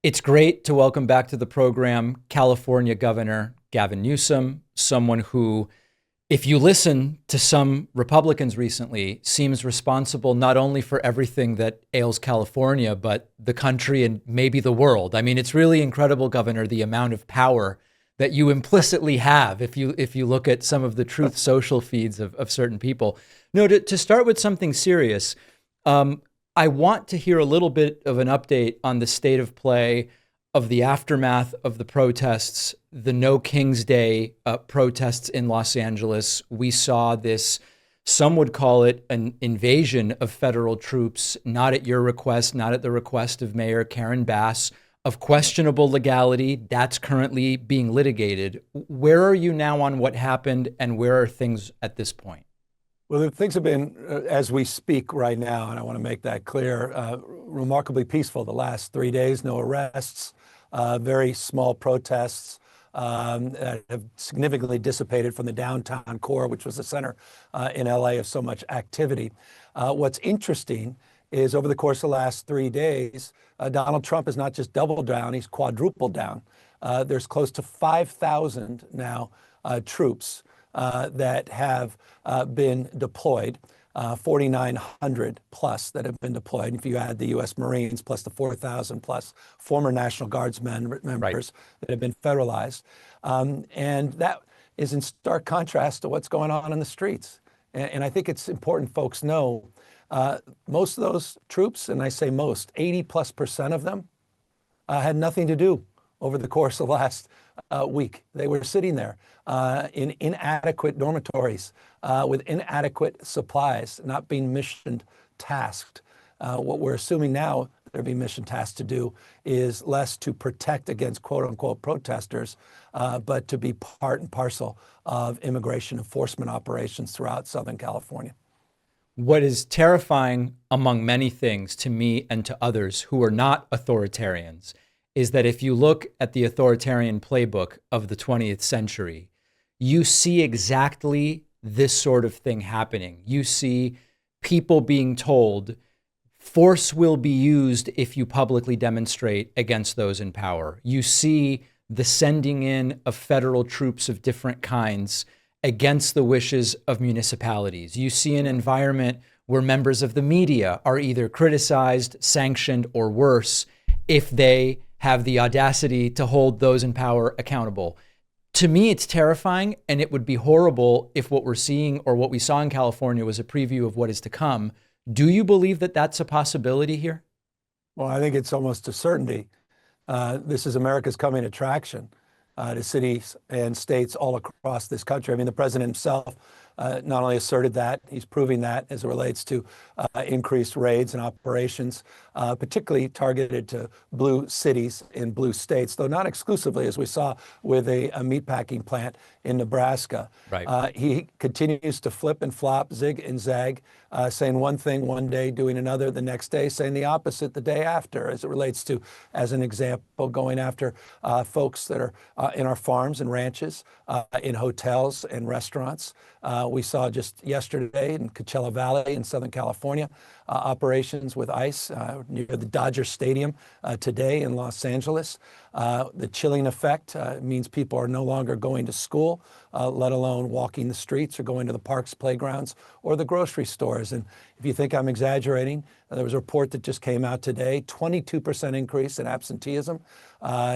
It's great to welcome back to the program California Governor Gavin Newsom, someone who, if you listen to some Republicans recently, seems responsible not only for everything that ails California, but the country and maybe the world. I mean, it's really incredible, Governor, the amount of power that you implicitly have if you look at some of the Truth Social feeds of certain people. No, to start with something serious, I want to hear a little bit of an update on the state of play of the aftermath of the protests, the No King's Day protests in Los Angeles. We saw this, some would call it an invasion of federal troops, not at your request, not at the request of Mayor Karen Bass, of questionable legality. That's currently being litigated. Where are you now on what happened, and where are things at this point? Well, things have been, as we speak right now, and I want to make that clear, remarkably peaceful the last 3 days. No arrests, very small protests that have significantly dissipated from the downtown core, which was the center in LA of so much activity. What's interesting is over the course of the last 3 days, Donald Trump has not just doubled down, he's quadrupled down. There's close to 5,000 now troops that have been deployed, 4,900 plus that have been deployed. If you add the U.S. Marines plus the 4,000 plus former National Guardsmen members that have been federalized. And that is in stark contrast to what's going on in the streets. And I think it's important folks know most of those troops, and I say most, 80+% of them had nothing to do over the course of the last week. They were sitting there in inadequate dormitories with inadequate supplies, not being mission tasked. What we're assuming now they're being mission tasked to do is less to protect against quote unquote protesters, but to be part and parcel of immigration enforcement operations throughout Southern California. What is terrifying, among many things, to me and to others who are not authoritarians, is that if you look at the authoritarian playbook of the 20th century, you see exactly this sort of thing happening. You see people being told force will be used if you publicly demonstrate against those in power. You see the sending in of federal troops of different kinds against the wishes of municipalities. You see an environment where members of the media are either criticized, sanctioned, or worse if they have the audacity to hold those in power accountable. To me, it's terrifying, and it would be horrible if what we're seeing or what we saw in California was a preview of what is to come. Do you believe that that's a possibility here? Well, I think it's almost a certainty. This is America's coming attraction to cities and states all across this country. I mean, the president himself not only asserted that, he's proving that as it relates to increased raids and operations, particularly targeted to blue cities in blue states, though not exclusively, as we saw with a meatpacking plant in Nebraska. Right. He continues to flip and flop, zig and zag, saying one thing one day, doing another the next day, saying the opposite the day after, as it relates to, as an example, going after folks that are in our farms and ranches, in hotels and restaurants. We saw just yesterday in Coachella Valley in Southern California, operations with ICE near the Dodger Stadium today in Los Angeles. The chilling effect means people are no longer going to school, let alone walking the streets or going to the parks, playgrounds, or the grocery stores. And if you think I'm exaggerating, there was a report that just came out today, 22% increase in absenteeism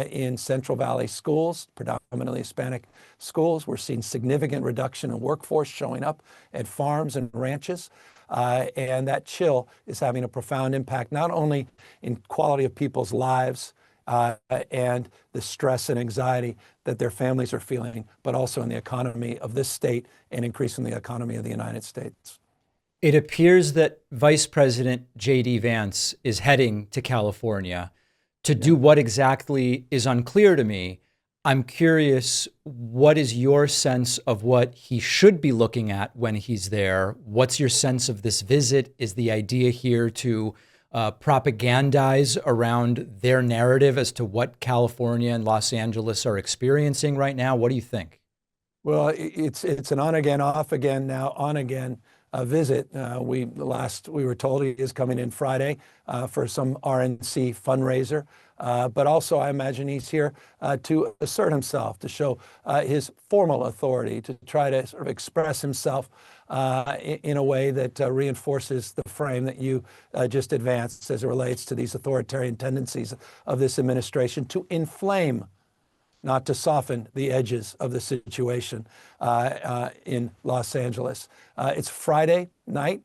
in Central Valley schools, predominantly Hispanic schools. We're seeing significant reduction in workforce showing up at farms and ranches. And that chill is having a profound impact, not only in quality of people's lives and the stress and anxiety that their families are feeling, but also in the economy of this state and increasingly the economy of the United States. It appears that Vice President J.D. Vance is heading to California to do what exactly is unclear to me. I'm curious, what is your sense of what he should be looking at when he's there? What's your sense of this visit? Is the idea here to propagandize around their narrative as to what California and Los Angeles are experiencing right now? What do you think? Well, it's an on again, off again, now on again visit. We were told he is coming in Friday for some RNC fundraiser, but also I imagine he's here to assert himself, to show his formal authority, to try to sort of express himself in a way that reinforces the frame that you just advanced as it relates to these authoritarian tendencies of this administration to inflame, not to soften the edges of the situation in Los Angeles. It's Friday night.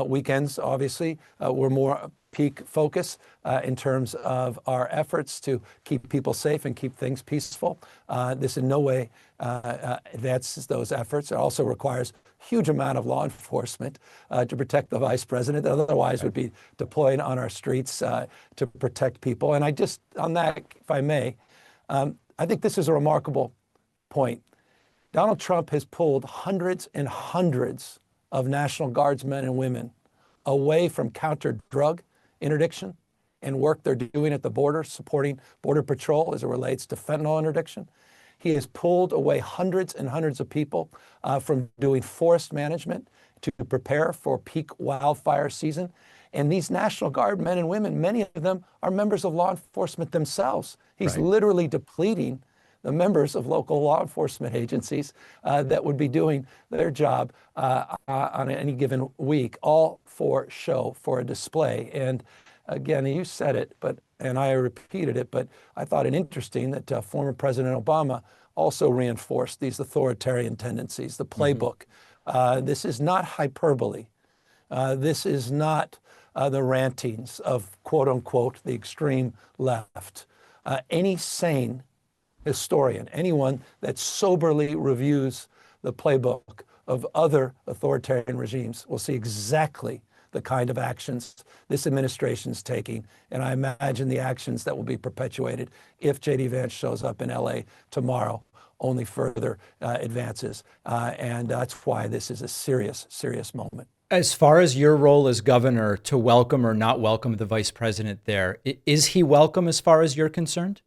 Weekends, obviously, were more peak focus in terms of our efforts to keep people safe and keep things peaceful. This in no way advances those efforts. It also requires huge amount of law enforcement to protect the vice president, that otherwise would be deployed on our streets to protect people. And I just, on that, if I may, I think this is a remarkable point. Donald Trump has pulled hundreds and hundreds of National Guardsmen and women away from counter-drug interdiction and work they're doing at the border, supporting Border Patrol as it relates to fentanyl interdiction. He has pulled away hundreds and hundreds of people from doing forest management to prepare for peak wildfire season. And these National Guard men and women, many of them are members of law enforcement themselves. He's literally depleting the members of local law enforcement agencies that would be doing their job on any given week, all for show, for a display. And again, you said it, and I repeated it, but I thought it interesting that former President Obama also reinforced these authoritarian tendencies, the playbook. This is not hyperbole. This is not the rantings of, quote unquote, the extreme left. Any sane historian, anyone that soberly reviews the playbook of other authoritarian regimes will see exactly the kind of actions this administration is taking. And I imagine the actions that will be perpetuated if J.D. Vance shows up in LA tomorrow only further advances. And that's why this is a serious, serious moment. As far as your role as governor to welcome or not welcome the vice president there, is he welcome as far as you're concerned?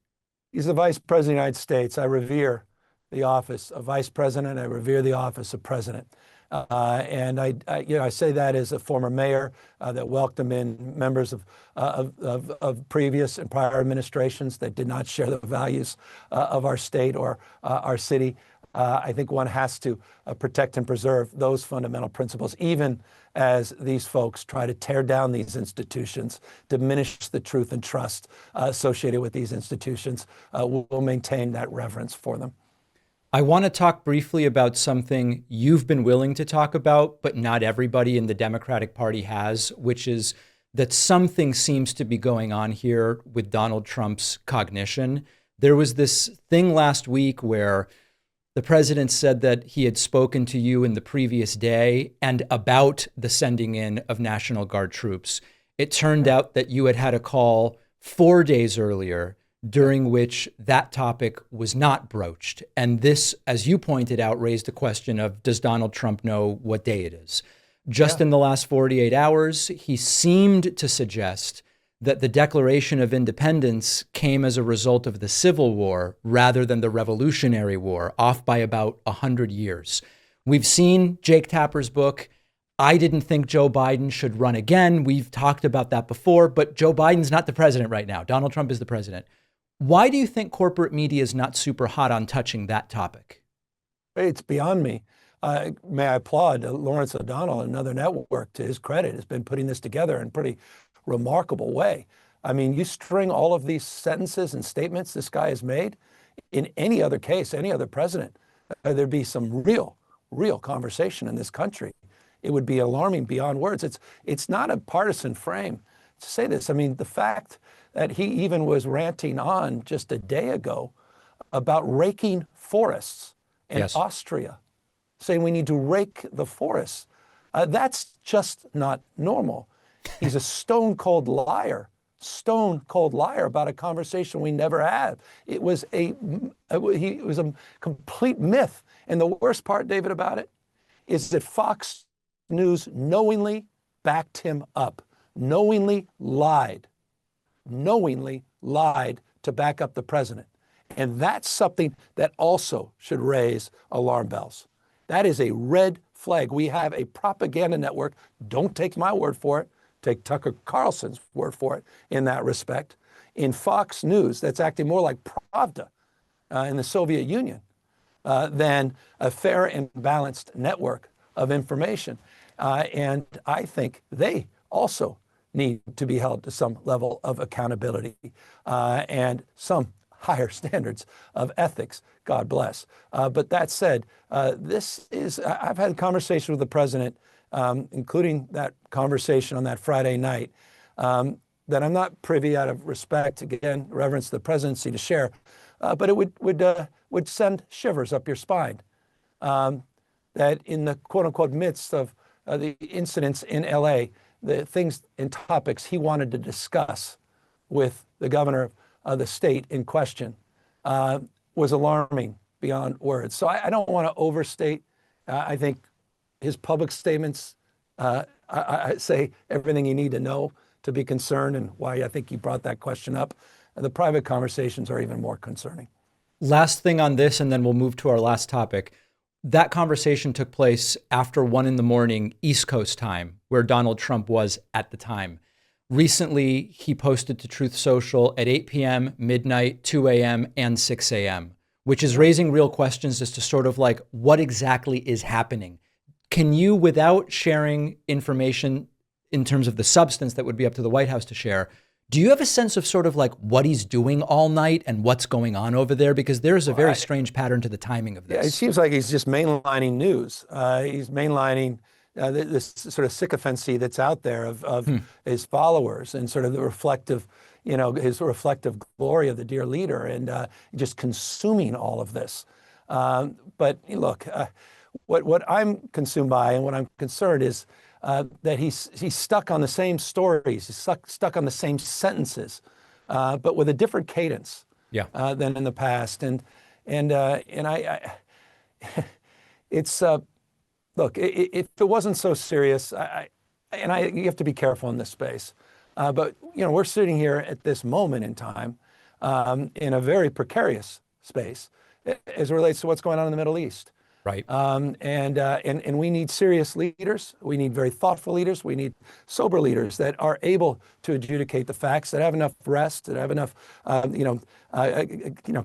He's the vice president of the United States. I revere the office of vice president. I revere the office of president. And I say that as a former mayor that welcomed in members of previous and prior administrations that did not share the values of our state or our city. I think one has to protect and preserve those fundamental principles, even as these folks try to tear down these institutions, diminish the truth and trust associated with these institutions. We'll maintain that reverence for them. I want to talk briefly about something you've been willing to talk about, but not everybody in the Democratic Party has, which is that something seems to be going on here with Donald Trump's cognition. There was this thing last week where the president said that he had spoken to you in the previous day and about the sending in of National Guard troops. It turned out that you had had a call 4 days earlier during which that topic was not broached. And this, as you pointed out, raised the question of, does Donald Trump know what day it is? Just in the last 48 hours, he seemed to suggest that the Declaration of Independence came as a result of the Civil War rather than the Revolutionary War, off by about 100 years. We've seen Jake Tapper's book. I didn't think Joe Biden should run again. We've talked about that before, but Joe Biden's not the president right now. Donald Trump is the president. Why do you think corporate media is not super hot on touching that topic? It's beyond me. May I applaud Lawrence O'Donnell, another network, to his credit, has been putting this together in a pretty remarkable way. I mean, you string all of these sentences and statements this guy has made, in any other case, any other president, there'd be some real conversation in this country. It would be alarming beyond words. It's not a partisan frame to say this. I mean, the fact that he even was ranting on just a day ago about raking forests in Austria, saying we need to rake the forests. That's just not normal. He's a stone cold liar about a conversation we never had. It was a complete myth. And the worst part, David, about it is that Fox News knowingly backed him up, knowingly lied to back up the president. And that's something that also should raise alarm bells. That is a red flag. We have a propaganda network. Don't take my word for it. Take Tucker Carlson's word for it in that respect. In Fox News, that's acting more like Pravda in the Soviet Union than a fair and balanced network of information. And I think they also need to be held to some level of accountability and some higher standards of ethics. God bless. But that said, I've had a conversation with the president, including that conversation on that Friday night, that I'm not privy, out of respect, again, reverence to the presidency, to share, but it would send shivers up your spine. That in the quote unquote midst of the incidents in LA, the things and topics he wanted to discuss with the governor of the state in question was alarming beyond words. So I don't want to overstate. I think his public statements I say everything you need to know to be concerned, and why I think he brought that question up. The private conversations are even more concerning. Last thing on this, and then we'll move to our last topic. That conversation took place after 1 a.m. East Coast time, where Donald Trump was at the time. Recently, he posted to Truth Social at 8 p.m., midnight, 2 a.m., and 6 a.m., which is raising real questions as to sort of like what exactly is happening. Can you, without sharing information in terms of the substance that would be up to the White House to share, do you have a sense of sort of like what he's doing all night and what's going on over there? Because there's a very strange pattern to the timing of this. Yeah, it seems like he's just mainlining news. He's mainlining this sort of sycophancy that's out there of his followers, and sort of the reflective, his reflective glory of the dear leader, and just consuming all of this. But look, what I'm consumed by and what I'm concerned is that he's stuck on the same stories, he's stuck on the same sentences, but with a different cadence than in the past. And I it's look, if it wasn't so serious, you have to be careful in this space. But we're sitting here at this moment in time in a very precarious space as it relates to what's going on in the Middle East. Right. And we need serious leaders. We need very thoughtful leaders. We need sober leaders that are able to adjudicate the facts, that have enough rest, that have enough,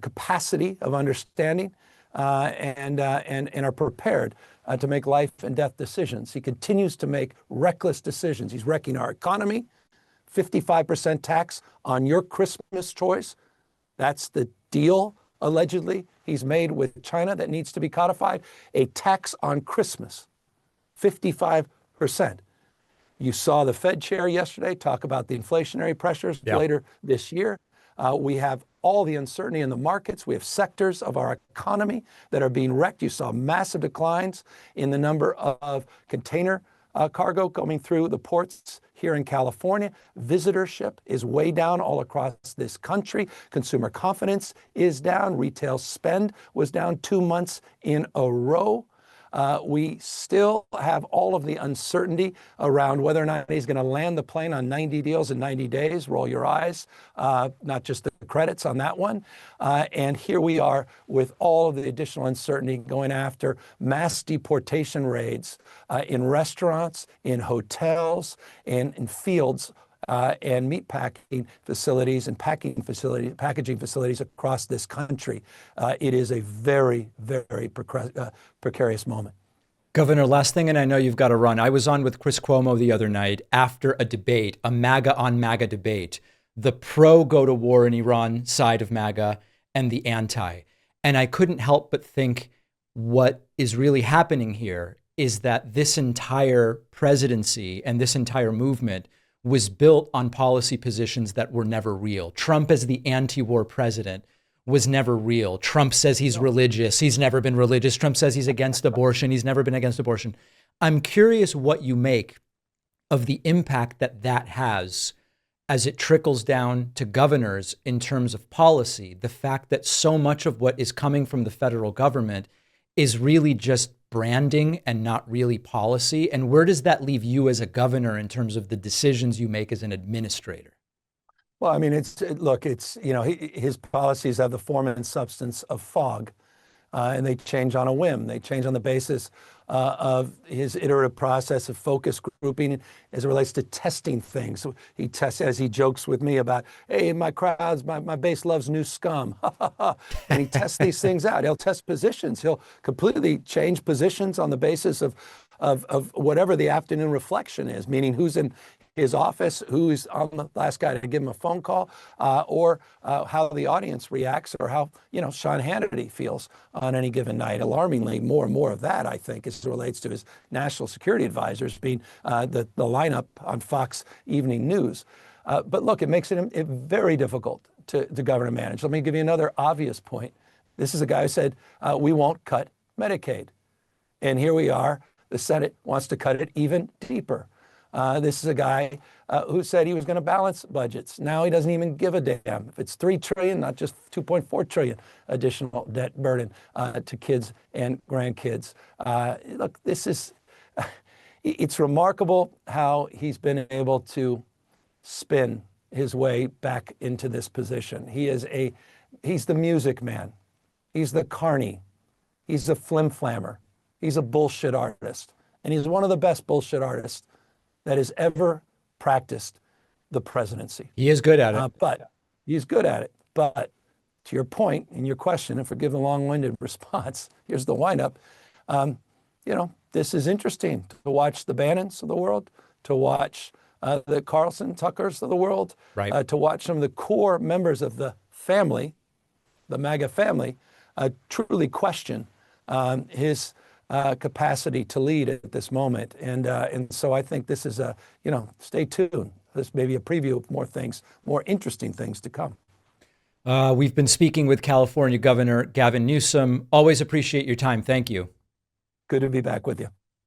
capacity of understanding, and are prepared to make life and death decisions. He continues to make reckless decisions. He's wrecking our economy. 55% tax on your Christmas choice. That's the deal, allegedly, he's made with China that needs to be codified. A tax on Christmas, 55%. You saw the Fed chair yesterday talk about the inflationary pressures later this year. We have all the uncertainty in the markets. We have sectors of our economy that are being wrecked. You saw massive declines in the number of container cargo coming through the ports here in California. Visitorship is way down all across this country. Consumer confidence is down. Retail spend was down 2 months in a row. We still have all of the uncertainty around whether or not he's going to land the plane on 90 deals in 90 days. Roll your eyes, not just the credits on that one. And here we are with all of the additional uncertainty going after mass deportation raids in restaurants, in hotels, and in fields, and meat packing facilities and packaging facilities across this country. It is a very, very precarious moment. Governor, last thing, and I know you've got to run. I was on with Chris Cuomo the other night after a debate, a MAGA on MAGA debate, the pro go to war in Iran side of MAGA and the anti. And I couldn't help but think what is really happening here is that this entire presidency and this entire movement was built on policy positions that were never real. Trump as the anti-war president was never real. Trump says he's religious. He's never been religious. Trump says he's against abortion. He's never been against abortion. I'm curious what you make of the impact that that has as it trickles down to governors in terms of policy. The fact that so much of what is coming from the federal government is really just branding and not really policy. And where does that leave you as a governor in terms of the decisions you make as an administrator? Well, I mean, his policies have the form and substance of fog. and they change on a whim. They change on the basis of his iterative process of focus grouping as it relates to testing things. So he tests, as he jokes with me about, hey, my crowds, my base loves new scum. And he tests these things out. He'll test positions. He'll completely change positions on the basis of whatever the afternoon reflection is, meaning who's in his office, who's on the last guy to give him a phone call, or how the audience reacts, or how Sean Hannity feels on any given night. Alarmingly, more and more of that, I think, as it relates to his national security advisors being the lineup on Fox Evening News. But look, it makes it very difficult to govern and manage. Let me give you another obvious point. This is a guy who said, we won't cut Medicaid. And here we are. The Senate wants to cut it even deeper. This is a guy who said he was going to balance budgets. Now he doesn't even give a damn if it's $3 trillion, not just $2.4 trillion additional debt burden to kids and grandkids. Look, it's remarkable how he's been able to spin his way back into this position. He's the music man. He's the carny. He's a flim-flammer. He's a bullshit artist. And he's one of the best bullshit artists that has ever practiced the presidency. He is good at it. But he's good at it. But to your point and your question, and forgive the long-winded response, here's the windup. This is interesting to watch the Bannons of the world, to watch the Carlson Tuckers of the world, right. To watch some of the core members of the family, the MAGA family, truly question his capacity to lead at this moment. And so I think this is stay tuned. This may be a preview of more things, more interesting things to come. We've been speaking with California Governor Gavin Newsom. Always appreciate your time. Thank you. Good to be back with you.